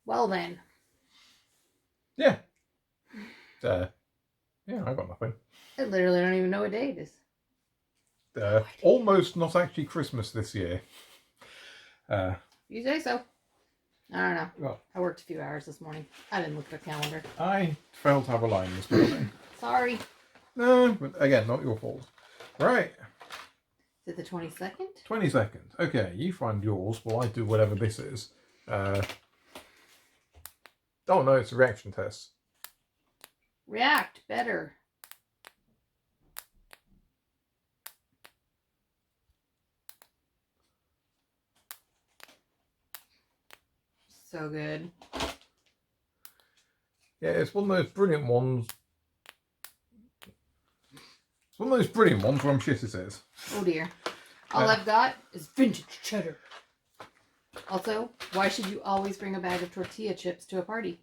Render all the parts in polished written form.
Well then. Yeah. Yeah, I got nothing. I literally don't even know what day it is. Almost not actually Christmas this year. You say so. I don't know. Well, I worked a few hours this morning. I didn't look at the calendar. I failed to have a line this morning. Sorry. No, but again, not your fault. Right. Is it the 22nd? 22nd. Okay, you find yours while I do whatever this is. Oh no, it's a reaction test. React better. So good. Yeah, it's one of those brilliant ones. It's one of those brilliant ones where I'm shit at it. Oh dear. All I've got is vintage cheddar. Also, why should you always bring a bag of tortilla chips to a party?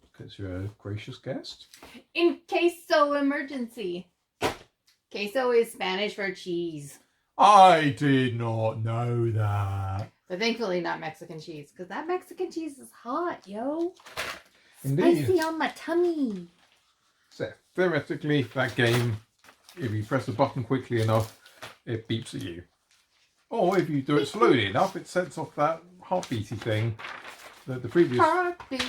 Because you're a gracious guest. In queso emergency. Queso is Spanish for cheese. I did not know that. But thankfully not Mexican cheese. Because that Mexican cheese is hot, yo. Indeed. Spicy on my tummy. So, theoretically, that game, if you press the button quickly enough, it beeps at you. Or if you do it slowly enough, it sets off that heartbeaty thing that the previous... Heartbeat.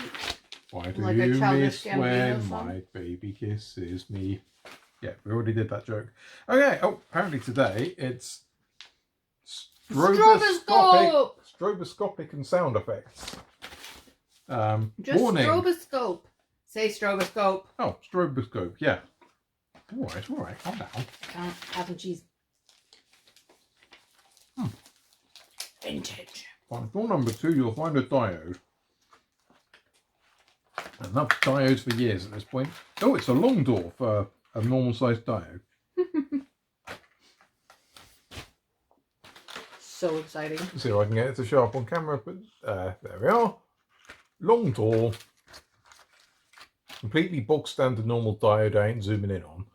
Why do Like a you Childish miss when Gambino song? my baby kisses me? Yeah, we already did that joke. Okay, apparently today it's stroboscopic and sound effects. Just warning. stroboscope. Say stroboscope. Oh, stroboscope, yeah. Alright, calm down. I can't have some cheese. Vintage. On door number 2, you'll find a diode. Enough diodes for years at this point. Oh, it's a long door for a normal sized diode. So exciting. See if I can get it to show up on camera, but there we are. Long door. Completely bog standard normal diode I ain't zooming in on.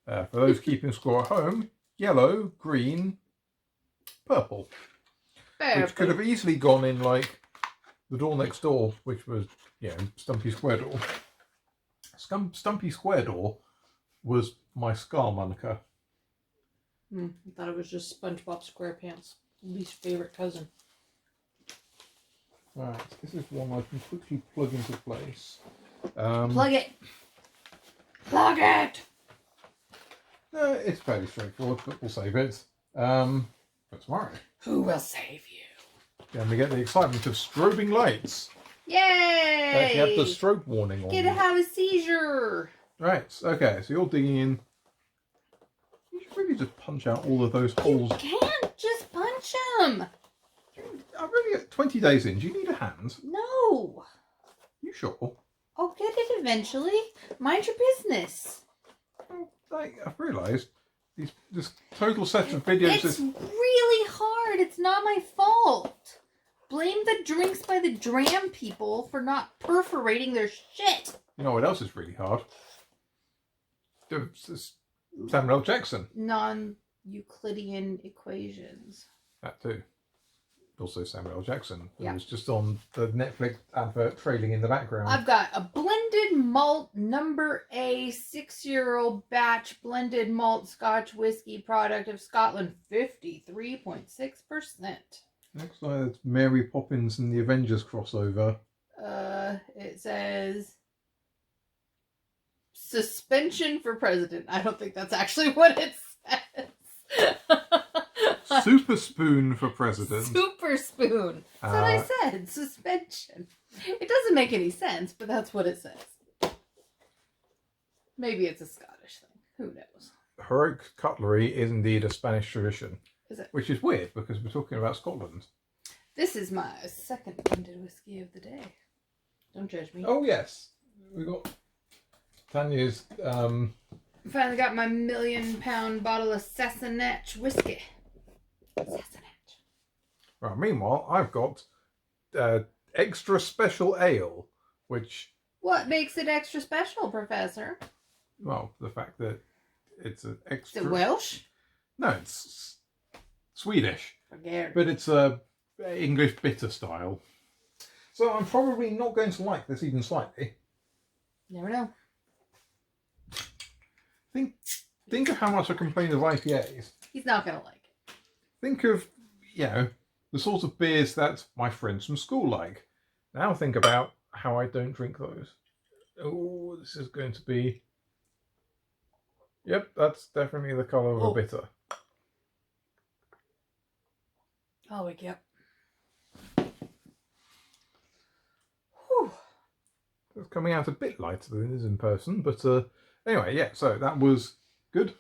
For those keeping score at home, yellow, green, purple. Which could have easily gone in like the door next door, which was, Stumpy Square Door. Stumpy Square Door was my Scar moniker. I thought it was just SpongeBob SquarePants' least favorite cousin. Right, this is one I can quickly plug into place. Plug it! Plug it! No, it's fairly straightforward, but we'll save it. For tomorrow. Who will save you? Then we get the excitement of strobing lights. Yay! You have the strobe warning on. Get to have a seizure. Right, okay, so you're digging in. You should really just punch out all of those holes. You can't just punch them. I've only got 20 days in. Do you need a hand? No. You sure? I'll get it eventually. Mind your business. Well, I've realised this total set of videos It's really hard. It's not my fault. Blame the Drinks by the Dram people for not perforating their shit. You know what else is really hard? Samuel L. Jackson. Non-Euclidean equations. That too. Also Samuel L. Jackson. It Yeah. was just on the Netflix advert trailing in the background. I've got a blended malt number A 6-year-old batch blended malt Scotch whiskey product of Scotland, 53.6%. Looks like it's Mary Poppins and the Avengers crossover. It says suspension for president. I don't think that's actually what it says. Super spoon for president. Super spoon. That's what I said. Suspension. It doesn't make any sense, but that's what it says. Maybe it's a Scottish thing. Who knows? Heroic cutlery is indeed a Spanish tradition. Is it? Which is weird because we're talking about Scotland. This is my second blended whiskey of the day. Don't judge me. Oh yes, we got Tanya's. Finally got my £1 million bottle of Sassenach whiskey. Sassenach. Well, meanwhile, I've got extra special ale, which. What makes it extra special, Professor? Well, the fact that it's an extra. Is it Welsh? No, it's Swedish. Forget. But it's a English bitter style. So I'm probably not going to like this even slightly. Never know. Think of how much I complain of IPAs. He's not going to like it. Think of, the sort of beers that my friends from school like. Now think about how I don't drink those. Oh, this is going to be... Yep, that's definitely the colour of a bitter. I'll wake you up. Whew. It's coming out a bit lighter than it is in person, but anyway, yeah, so that was good.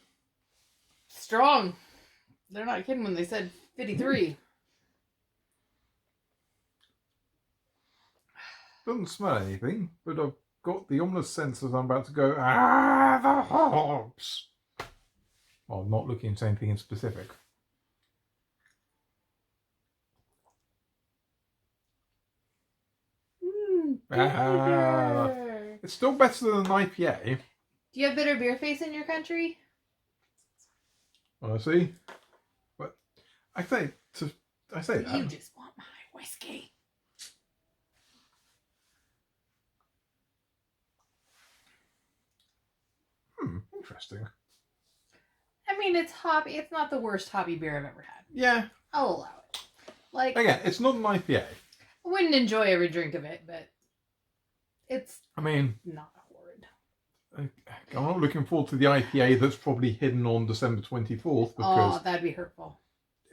Strong. They're not kidding when they said 53. Doesn't smell anything, but I've got the ominous sense that I'm about to go, the hops! Well, I'm not looking at anything in specific. It's still better than an IPA. Do you have bitter beer face in your country? I see. But I say that. You just want my whiskey. Interesting. I mean, it's hoppy. It's not the worst hoppy beer I've ever had. Yeah. I'll allow it. Like, again, it's not an IPA. I wouldn't enjoy every drink of it, but it's not horrid. I'm not looking forward to the IPA that's probably hidden on December 24th because that'd be hurtful.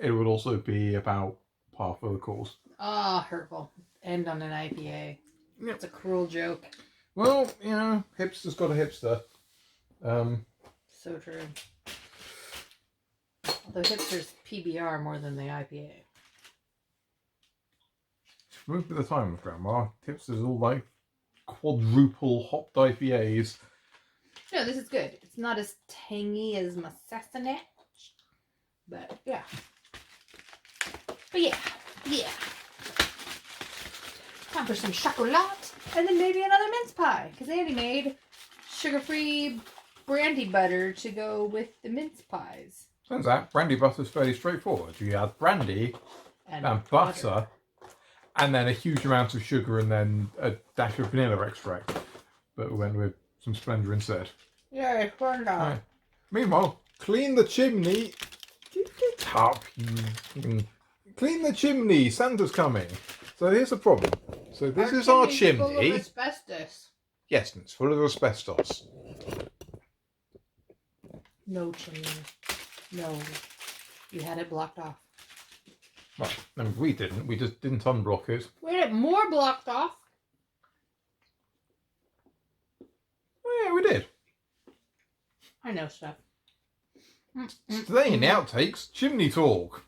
it would also be about par for the course. Hurtful. End on an IPA. Yep. It's a cruel joke. Well, hipster's got a hipster. So true. Although hipsters PBR more than the IPA. Move with the time, Grandma. Hipsters all like quadruple hopped IPAs. No, this is good. It's not as tangy as my Sassenach. But yeah. Time for some chocolate. And then maybe another mince pie. Because Andy made sugar-free brandy butter to go with the mince pies. Turns out brandy butter is fairly straightforward. You add brandy and butter, and then a huge amount of sugar and then a dash of vanilla extract. But we went with some Splendor instead. Yeah, it's burned out. Right. Meanwhile, clean the chimney. Get up, you. Clean the chimney. Santa's coming. So here's the problem. So this is our chimney. Full of asbestos. Yes, and it's full of asbestos. No chimney. No. You had it blocked off. Well, I mean, we didn't. We just didn't unblock it. We had it more blocked off. Oh, yeah, we did. I know stuff. Today in the outtakes, chimney talk.